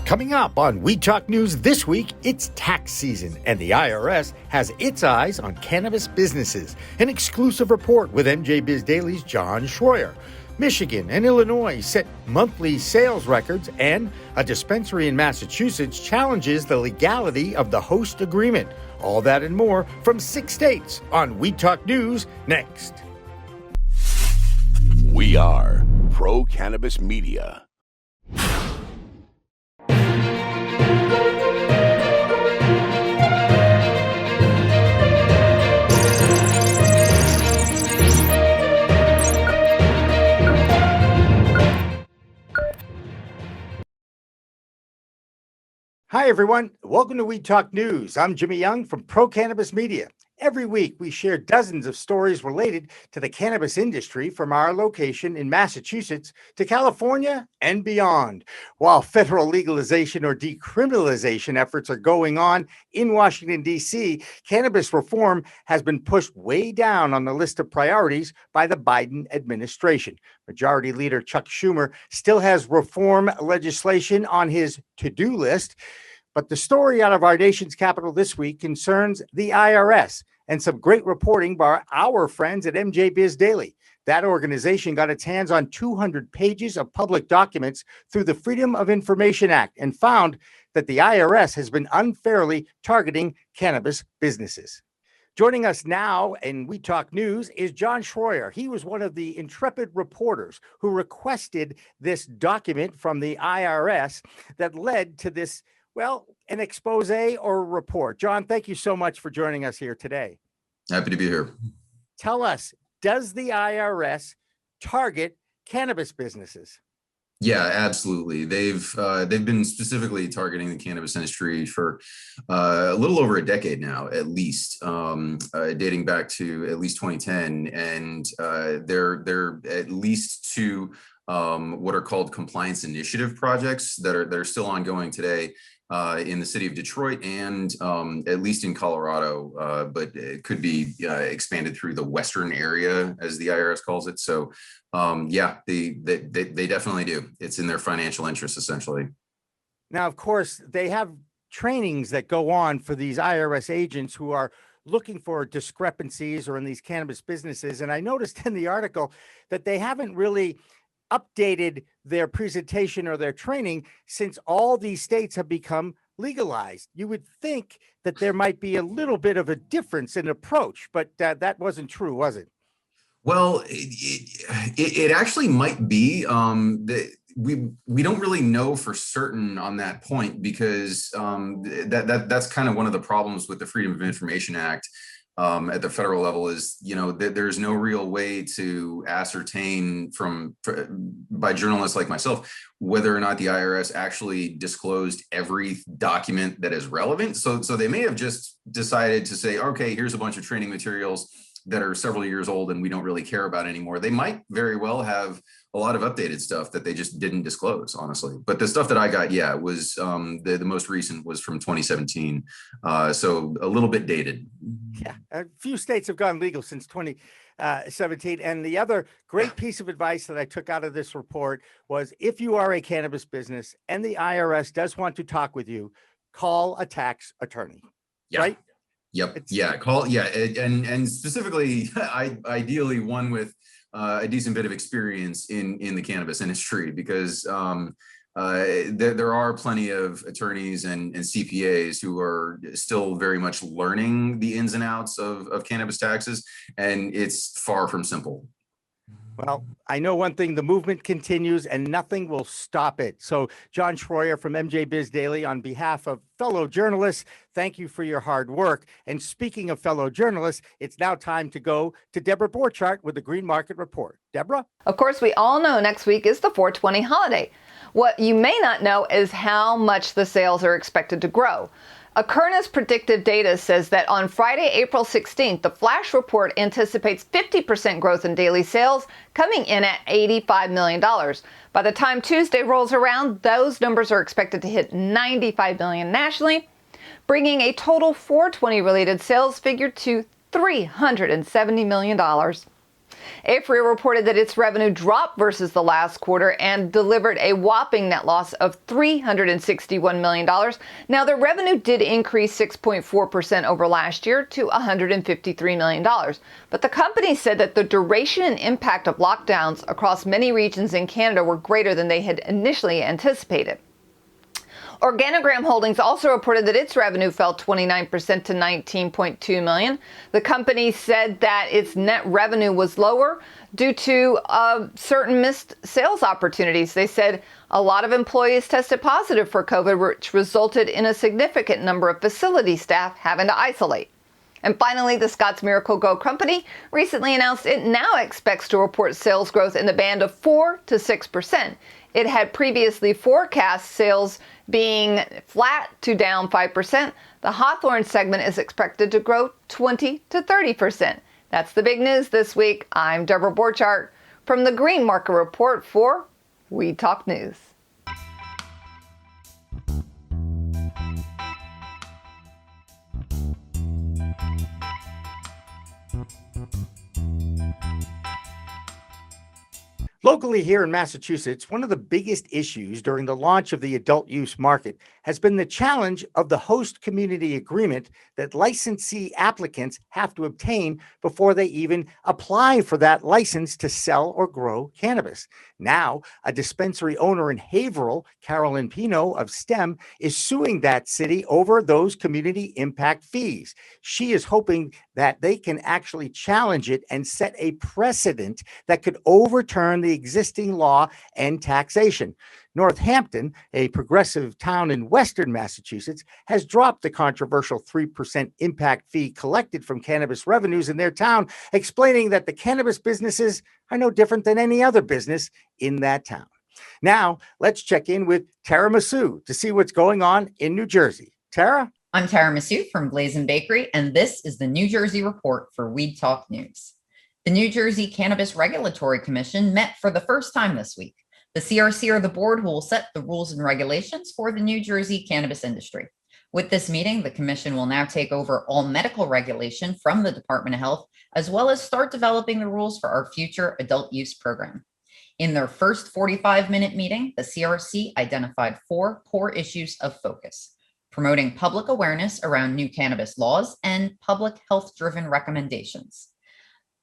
Coming up on We Talk News this week, it's tax season, and the IRS has its eyes on cannabis businesses. An exclusive report with MJBIZ Daily's John Schroyer. Michigan and Illinois set monthly sales records, and a dispensary in Massachusetts challenges the legality of the host agreement. All that and more from 6 states on We Talk News next. We are Pro Cannabis Media. Hi, everyone. Welcome to We Talk News. I'm Jimmy Young from Pro Cannabis Media. Every week, we share dozens of stories related to the cannabis industry from our location in Massachusetts to California and beyond. While federal legalization or decriminalization efforts are going on in Washington, D.C., cannabis reform has been pushed way down on the list of priorities by the Biden administration. Majority Leader Chuck Schumer still has reform legislation on his to-do list. But the story out of our nation's capital this week concerns the IRS and some great reporting by our friends at MJBIZ Daily. That organization got its hands on 200 pages of public documents through the Freedom of Information Act and found that the IRS has been unfairly targeting cannabis businesses. Joining us now in We Talk News is John Schroyer. He was one of the intrepid reporters who requested this document from the IRS that led to this, well, an expose or a report. John, thank you so much for joining us here today. Happy to be here. Tell us, does the IRS target cannabis businesses? Yeah, absolutely. They've been specifically targeting the cannabis industry for a little over a decade now, at least, dating back to at least 2010, and they're at least two what are called compliance initiative projects that are still ongoing today in the city of Detroit and at least in Colorado, but it could be expanded through the Western area, as the IRS calls it. So yeah, they definitely do. It's in their financial interest, essentially. Now, of course, they have trainings that go on for these IRS agents who are looking for discrepancies or in these cannabis businesses. And I noticed in the article that they haven't really updated their presentation or their training since all these states have become legalized. You would think that there might be a little bit of a difference in approach, but that wasn't true, was it? Well, it actually might be. We don't really know for certain on that point because that's kind of one of the problems with the Freedom of Information Act. At the federal level is, there's no real way to ascertain by journalists like myself whether or not the IRS actually disclosed every document that is relevant. So they may have just decided to say, okay, here's a bunch of training materials that are several years old and we don't really care about anymore. They might very well have a lot of updated stuff that they just didn't disclose, honestly. But the stuff that I got, was the most recent was from 2017. So a little bit dated. Yeah, a few states have gone legal since 2017. And the other great piece of advice that I took out of this report was if you are a cannabis business and the IRS does want to talk with you, call a tax attorney, right? Yep. And specifically, ideally one with a decent bit of experience in the cannabis industry, because there are plenty of attorneys and CPAs who are still very much learning the ins and outs of cannabis taxes, and it's far from simple. Well, I know one thing, the movement continues and nothing will stop it. So John Schroyer from MJBIZ Daily, on behalf of fellow journalists, thank you for your hard work. And speaking of fellow journalists, it's now time to go to Debra Borchardt with the Green Market Report. Deborah? Of course, we all know next week is the 420 holiday. What you may not know is how much the sales are expected to grow. Akerna's predictive data says that on Friday, April 16th, the flash report anticipates 50% growth in daily sales, coming in at $85 million. By the time Tuesday rolls around, those numbers are expected to hit $95 million nationally, bringing a total 420 related sales figure to $370 million. April reported that its revenue dropped versus the last quarter and delivered a whopping net loss of $361 million. Now, the revenue did increase 6.4% over last year to $153 million. But the company said that the duration and impact of lockdowns across many regions in Canada were greater than they had initially anticipated. Organogram Holdings also reported that its revenue fell 29% to $19.2 million. The company said that its net revenue was lower due to certain missed sales opportunities. They said a lot of employees tested positive for COVID, which resulted in a significant number of facility staff having to isolate. And finally, the Scotts Miracle-Gro Company recently announced it now expects to report sales growth in the band of 4 to 6%. It had previously forecast sales being flat to down 5%. The Hawthorne segment is expected to grow 20 to 30%. That's the big news this week. I'm Debra Borchardt from the Green Market Report for Weed Talk News. Locally here in Massachusetts, one of the biggest issues during the launch of the adult use market has been the challenge of the host community agreement that licensee applicants have to obtain before they even apply for that license to sell or grow cannabis. Now, a dispensary owner in Haverhill, Carolyn Pino of STEM, is suing that city over those community impact fees. She is hoping that they can actually challenge it and set a precedent that could overturn the existing law and taxation. Northampton, a progressive town in western Massachusetts, has dropped the controversial 3% impact fee collected from cannabis revenues in their town, explaining that the cannabis businesses are no different than any other business in that town. Now, let's check in with Tara Misu to see what's going on in New Jersey. Tara? I'm Tara Misu from Blazin' Bakery, and this is the New Jersey Report for Weed Talk News. The New Jersey Cannabis Regulatory Commission met for the first time this week. The CRC are the board who will set the rules and regulations for the New Jersey cannabis industry. With this meeting, the commission will now take over all medical regulation from the Department of Health, as well as start developing the rules for our future adult use program. In their first 45-minute meeting, the CRC identified 4 core issues of focus: promoting public awareness around new cannabis laws and public health-driven recommendations,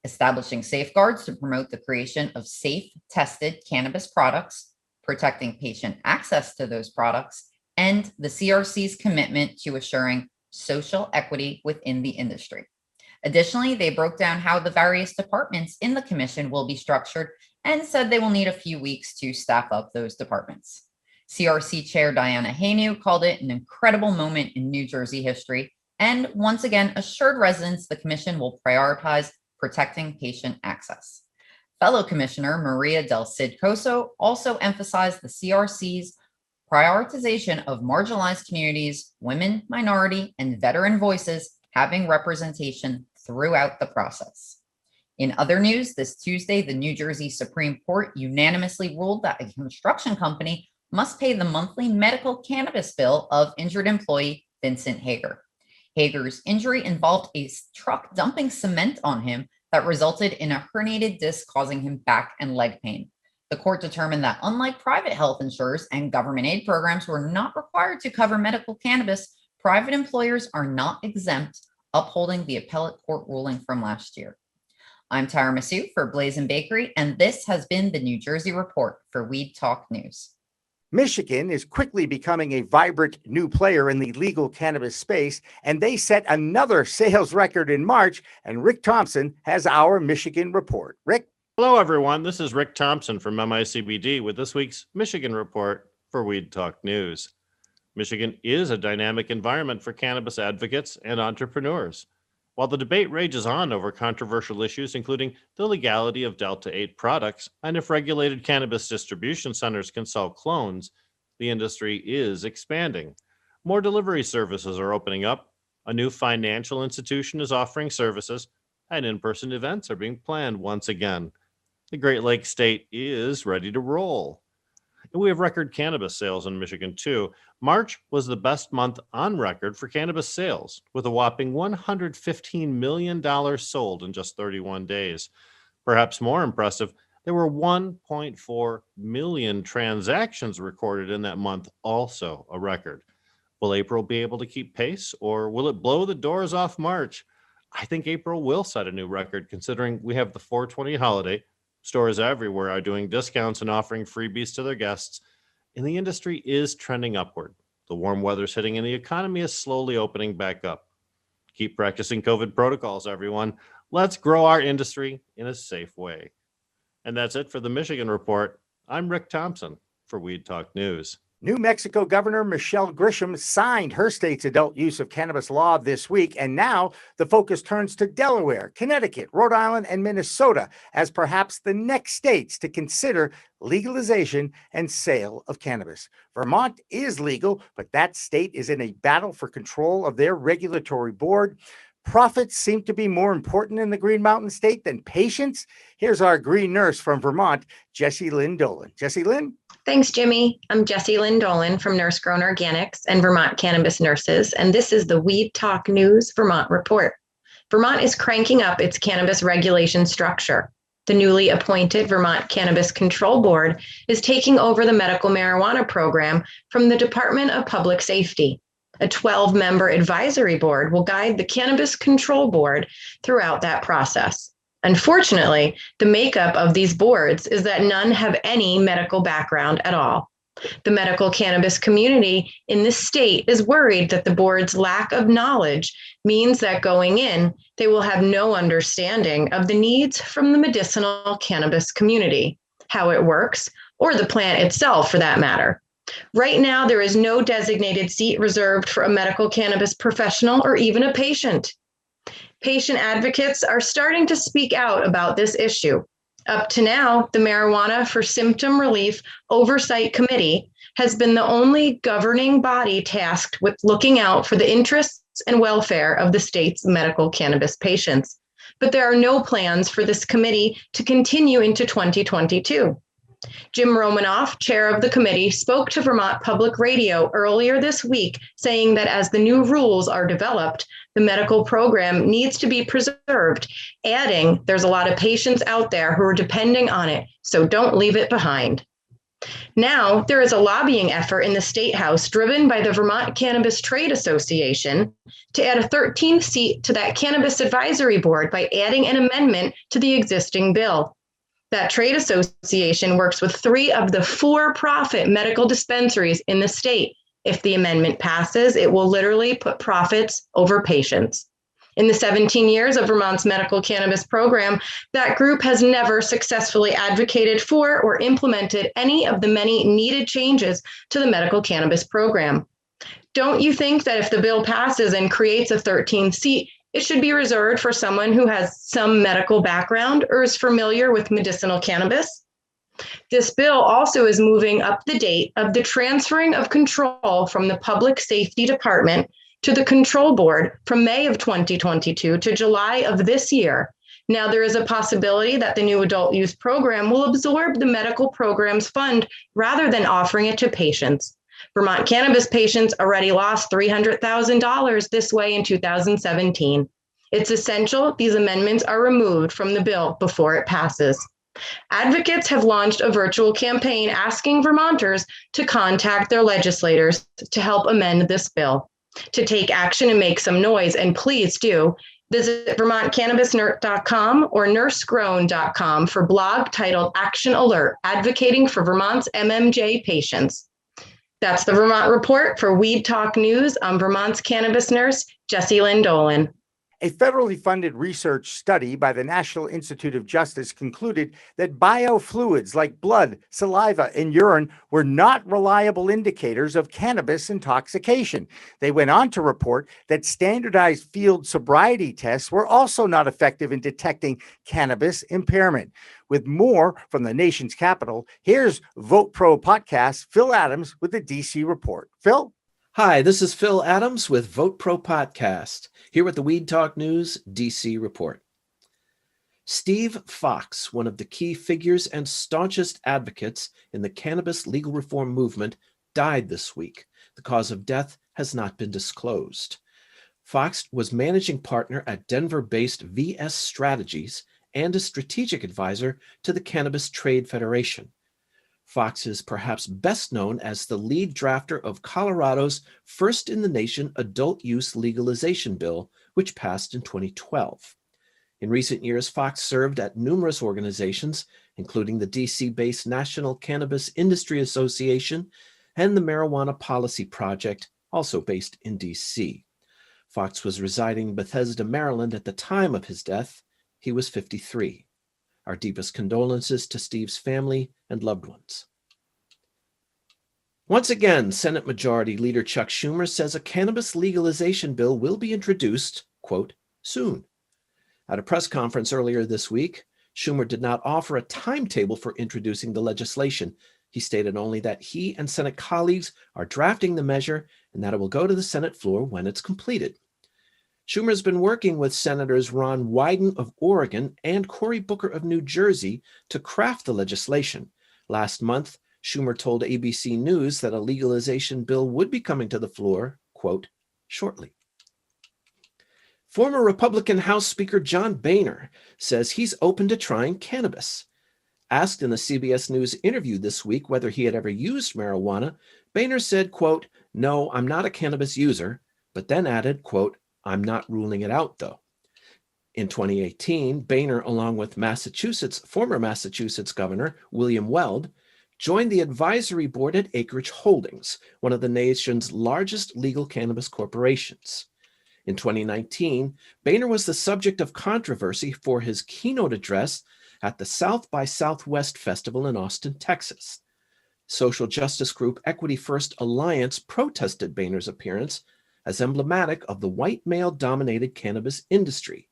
establishing safeguards to promote the creation of safe, tested cannabis products, protecting patient access to those products, and the CRC's commitment to assuring social equity within the industry. Additionally, they broke down how the various departments in the commission will be structured and said they will need a few weeks to staff up those departments. CRC Chair Diana Hainu called it an incredible moment in New Jersey history and once again assured residents the commission will prioritize protecting patient access. Fellow Commissioner Maria Del Cid Coso also emphasized the CRC's prioritization of marginalized communities, women, minority, and veteran voices having representation throughout the process. In other news, this Tuesday, the New Jersey Supreme Court unanimously ruled that a construction company must pay the monthly medical cannabis bill of injured employee Vincent Hager. Hager's injury involved a truck dumping cement on him that resulted in a herniated disc causing him back and leg pain. The court determined that unlike private health insurers and government aid programs were not required to cover medical cannabis, private employers are not exempt, upholding the appellate court ruling from last year. I'm Tara Misu for Blazin' Bakery, and this has been the New Jersey Report for Weed Talk News. Michigan is quickly becoming a vibrant new player in the legal cannabis space, and they set another sales record in March. And Rick Thompson has our Michigan report. Rick? Hello, everyone. This is Rick Thompson from MICBD with this week's Michigan report for Weed Talk News. Michigan is a dynamic environment for cannabis advocates and entrepreneurs. While the debate rages on over controversial issues, including the legality of Delta-8 products and if regulated cannabis distribution centers can sell clones, the industry is expanding. More delivery services are opening up, a new financial institution is offering services, and in-person events are being planned once again. The Great Lakes state is ready to roll. And we have record cannabis sales in Michigan, too. March was the best month on record for cannabis sales, with a whopping $115 million sold in just 31 days. Perhaps more impressive, there were 1.4 million transactions recorded in that month, also a record. Will April be able to keep pace, or will it blow the doors off March? I think April will set a new record, considering we have the 420 holiday. Stores everywhere are doing discounts and offering freebies to their guests, and the industry is trending upward. The warm weather's hitting and the economy is slowly opening back up. Keep practicing COVID protocols, everyone. Let's grow our industry in a safe way. And that's it for the Michigan Report. I'm Rick Thompson for Weed Talk News. New Mexico Governor Michelle Grisham signed her state's adult use of cannabis law this week, and now the focus turns to Delaware, Connecticut, Rhode Island, and Minnesota as perhaps the next states to consider legalization and sale of cannabis. Vermont is legal, but that state is in a battle for control of their regulatory board. Profits seem to be more important in the Green Mountain State than patients. Here's our green nurse from Vermont, Jessilyn Dolan. Jessilyn? Thanks, Jimmy. I'm Jessilyn Dolan from Nurse Grown Organics and Vermont Cannabis Nurses, and this is the Weed Talk News Vermont Report. Vermont is cranking up its cannabis regulation structure. The newly appointed Vermont Cannabis Control Board is taking over the medical marijuana program from the Department of Public Safety. A 12-member advisory board will guide the Cannabis Control Board throughout that process. Unfortunately, the makeup of these boards is that none have any medical background at all. The medical cannabis community in this state is worried that the board's lack of knowledge means that going in, they will have no understanding of the needs from the medicinal cannabis community, how it works, or the plant itself for that matter. Right now, there is no designated seat reserved for a medical cannabis professional or even a patient. Patient advocates are starting to speak out about this issue. Up to now, the Marijuana for Symptom Relief Oversight Committee has been the only governing body tasked with looking out for the interests and welfare of the state's medical cannabis patients. But there are no plans for this committee to continue into 2022. Jim Romanoff, chair of the committee, spoke to Vermont Public Radio earlier this week, saying that as the new rules are developed, the medical program needs to be preserved, adding, there's a lot of patients out there who are depending on it, so don't leave it behind. Now, there is a lobbying effort in the State House driven by the Vermont Cannabis Trade Association to add a 13th seat to that Cannabis Advisory Board by adding an amendment to the existing bill. That trade association works with 3 of the for-profit medical dispensaries in the state. If the amendment passes, it will literally put profits over patients. In the 17 years of Vermont's medical cannabis program, that group has never successfully advocated for or implemented any of the many needed changes to the medical cannabis program. Don't you think that if the bill passes and creates a 13th seat, it should be reserved for someone who has some medical background or is familiar with medicinal cannabis? This bill also is moving up the date of the transferring of control from the Public Safety Department to the Control Board from May of 2022 to July of this year. Now, there is a possibility that the new adult use program will absorb the medical program's fund rather than offering it to patients. Vermont cannabis patients already lost $300,000 this way in 2017. It's essential these amendments are removed from the bill before it passes. Advocates have launched a virtual campaign asking Vermonters to contact their legislators to help amend this bill. To take action and make some noise, and please do, visit VermontCannabisNerd.com or NurseGrown.com for blog titled Action Alert, advocating for Vermont's MMJ patients. That's the Vermont Report for Weed Talk News. I'm Vermont's cannabis nurse, Jessilyn Dolan. A federally funded research study by the National Institute of Justice concluded that biofluids like blood, saliva, and urine were not reliable indicators of cannabis intoxication. They went on to report that standardized field sobriety tests were also not effective in detecting cannabis impairment. With more from the nation's capital, here's Vote Pro podcast, Phil Adams with the DC Report. Phil? Hi, this is Phil Adams with Vote Pro Podcast, here with the Weed Talk News DC Report. Steve Fox, one of the key figures and staunchest advocates in the cannabis legal reform movement, died this week. The cause of death has not been disclosed. Fox was managing partner at Denver-based VS Strategies and a strategic advisor to the Cannabis Trade Federation. Fox is perhaps best known as the lead drafter of Colorado's first-in-the-nation adult use legalization bill, which passed in 2012. In recent years, Fox served at numerous organizations, including the DC-based National Cannabis Industry Association and the Marijuana Policy Project, also based in DC. Fox was residing in Bethesda, Maryland at the time of his death. He was 53. Our deepest condolences to Steve's family and loved ones. Once again, Senate Majority Leader Chuck Schumer says a cannabis legalization bill will be introduced, quote, soon. At a press conference earlier this week, Schumer did not offer a timetable for introducing the legislation. He stated only that he and Senate colleagues are drafting the measure and that it will go to the Senate floor when it's completed. Schumer has been working with Senators Ron Wyden of Oregon and Cory Booker of New Jersey to craft the legislation. Last month, Schumer told ABC News that a legalization bill would be coming to the floor, quote, shortly. Former Republican House Speaker John Boehner says he's open to trying cannabis. Asked in a CBS News interview this week whether he had ever used marijuana, Boehner said, quote, no, I'm not a cannabis user, but then added, quote, I'm not ruling it out, though. In 2018, Boehner, along with former Massachusetts Governor William Weld, joined the advisory board at Acreage Holdings, one of the nation's largest legal cannabis corporations. In 2019, Boehner was the subject of controversy for his keynote address at the South by Southwest Festival in Austin, Texas. Social justice group Equity First Alliance protested Boehner's appearance as emblematic of the white male-dominated cannabis industry.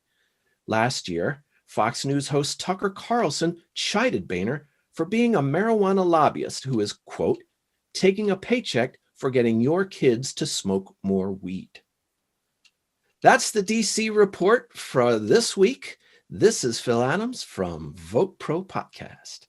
Last year, Fox News host Tucker Carlson chided Boehner for being a marijuana lobbyist who is, quote, taking a paycheck for getting your kids to smoke more weed. That's the DC report for this week. This is Phil Adams from Vote Pro Podcast.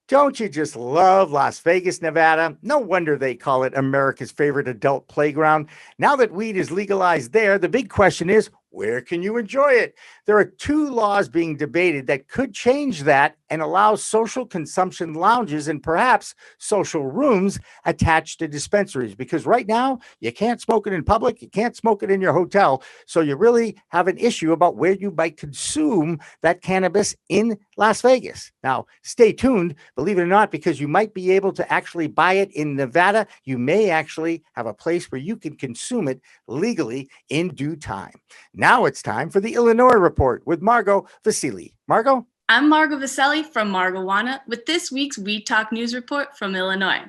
Don't you just love Las Vegas, Nevada? No wonder they call it America's favorite adult playground. Now that weed is legalized there, the big question is, where can you enjoy it? There are two laws being debated that could change that and allow social consumption lounges and perhaps social rooms attached to dispensaries. Because right now, you can't smoke it in public, you can't smoke it in your hotel. So you really have an issue about where you might consume that cannabis in Las Vegas. Now, stay tuned, believe it or not, because you might be able to actually buy it in Nevada. You may actually have a place where you can consume it legally in due time. Now it's time for the Illinois Report with Margo Vesely. Margo? I'm Margo Vesely from Margowana with this week's Weed Talk News Report from Illinois.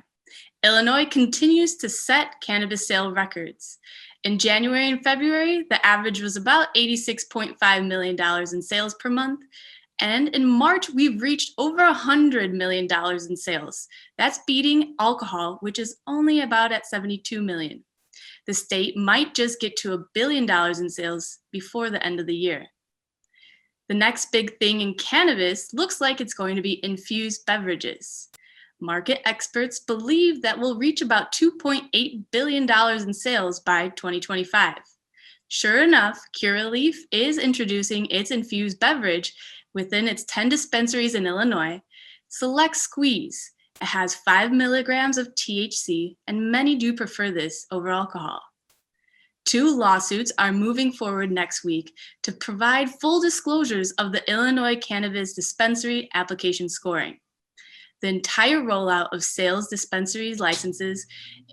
Illinois continues to set cannabis sale records. In January and February, the average was about $86.5 million in sales per month. And in March, we've reached over $100 million in sales. That's beating alcohol, which is only about at $72 million. The state might just get to $1 billion in sales before the end of the year. The next big thing in cannabis looks like it's going to be infused beverages. Market experts believe that we'll reach about $2.8 billion in sales by 2025. Sure enough, Curaleaf is introducing its infused beverage within its 10 dispensaries in Illinois, Select Squeeze. It has 5 milligrams of THC, and many do prefer this over alcohol. 2 lawsuits are moving forward next week to provide full disclosures of the Illinois cannabis dispensary application scoring. The entire rollout of sales dispensaries licenses,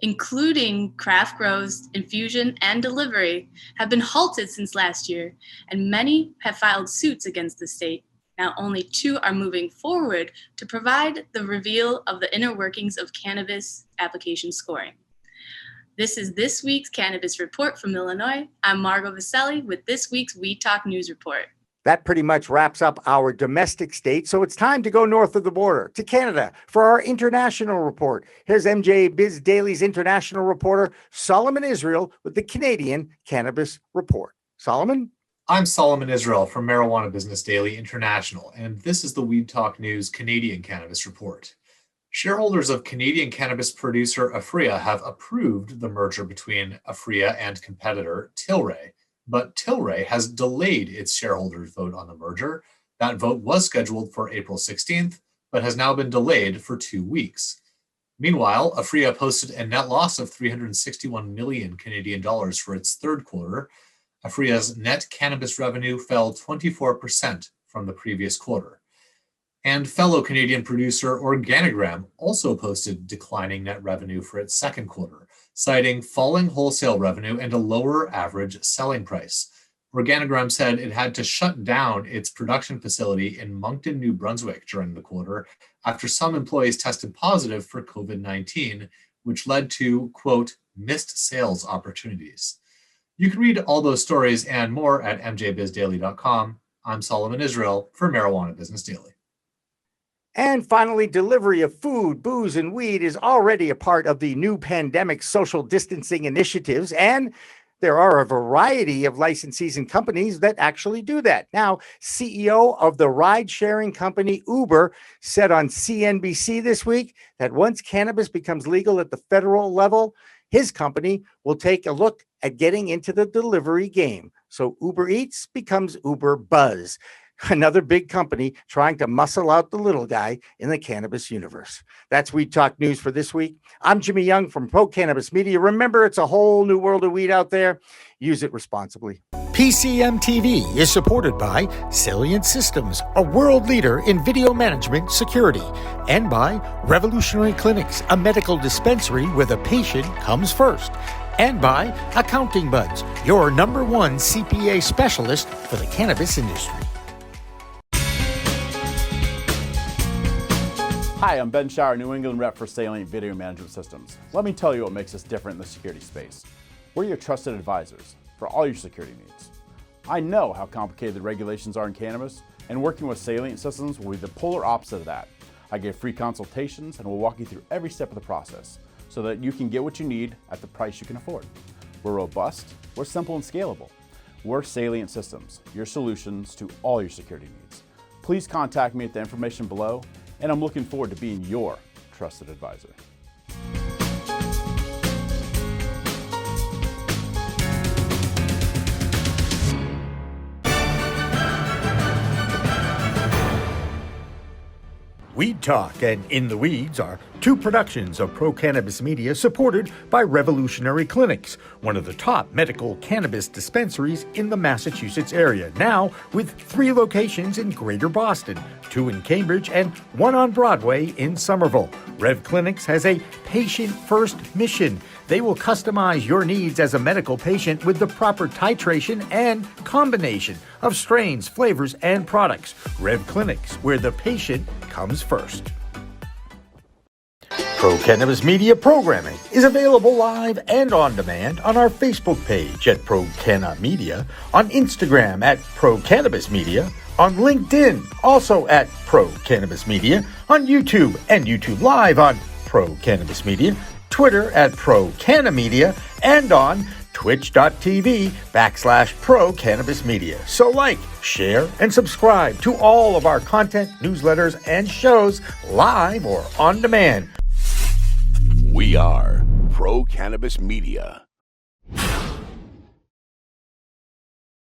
including craft grows, infusion, and delivery, have been halted since last year, and many have filed suits against the state. Now only 2 are moving forward to provide the reveal of the inner workings of cannabis application scoring. This is this week's Cannabis Report from Illinois. I'm Margo Vesely with this week's Weed Talk News Report. That pretty much wraps up our domestic state, so it's time to go north of the border to Canada for our international report. Here's MJBIZ Daily's international reporter, Solomon Israel, with the Canadian Cannabis Report. Solomon? I'm Solomon Israel from Marijuana Business Daily International, and this is the Weed Talk News Canadian Cannabis Report. Shareholders of Canadian cannabis producer Aphria have approved the merger between Aphria and competitor Tilray, but Tilray has delayed its shareholders' vote on the merger. That vote was scheduled for April 16th, but has now been delayed for 2 weeks. Meanwhile, Aphria posted a net loss of 361 million Canadian dollars for its third quarter. Afria's net cannabis revenue fell 24% from the previous quarter. And fellow Canadian producer Organigram also posted declining net revenue for its second quarter, citing falling wholesale revenue and a lower average selling price. Organigram said it had to shut down its production facility in Moncton, New Brunswick during the quarter after some employees tested positive for COVID-19, which led to, quote, missed sales opportunities. You can read all those stories and more at MJBIZdaily.com. I'm Solomon Israel for Marijuana Business Daily. And finally, delivery of food, booze, and weed is already a part of the new pandemic social distancing initiatives, and there are a variety of licensees and companies that actually do that. Now, CEO of the ride-sharing company Uber said on CNBC this week that once cannabis becomes legal at the federal level, his company will take a look at getting into the delivery game. So Uber Eats becomes Uber Buzz, another big company trying to muscle out the little guy in the cannabis universe. That's Weed Talk News for this week. I'm Jimmy Young from Pro Cannabis Media. Remember, it's a whole new world of weed out there. Use it responsibly. PCM TV is supported by Salient Systems, a world leader in video management security, and by Revolutionary Clinics, a medical dispensary where the patient comes first, and by Accounting Buds, your number one CPA specialist for the cannabis industry. Hi, I'm Ben Schauer, New England rep for Salient Video Management Systems. Let me tell you what makes us different in the security space. We're your trusted advisors for all your security needs. I know how complicated the regulations are in cannabis, and working with Salient Systems will be the polar opposite of that. I give free consultations and will walk you through every step of the process so that you can get what you need at the price you can afford. We're robust, we're simple and scalable. We're Salient Systems, your solutions to all your security needs. Please contact me at the information below, and I'm looking forward to being your trusted advisor. Weed Talk and In the Weeds are two productions of Pro Cannabis Media supported by Revolutionary Clinics, one of the top medical cannabis dispensaries in the Massachusetts area, now with 3 locations in Greater Boston, 2 in Cambridge and 1 on Broadway in Somerville. Rev Clinics has a patient-first mission. They will customize your needs as a medical patient with the proper titration and combination of strains, flavors, and products. Rev Clinics, where the patient comes first. Pro Cannabis Media programming is available live and on demand on our Facebook page at Pro Canna Media, on Instagram at Pro Cannabis Media, on LinkedIn also at Pro Cannabis Media, on YouTube and YouTube Live on Pro Cannabis Media, Twitter at Pro Canna Media, and on twitch.tv/Pro Cannabis Media. So like, share, and subscribe to all of our content, newsletters, and shows live or on demand. We are Pro Cannabis Media.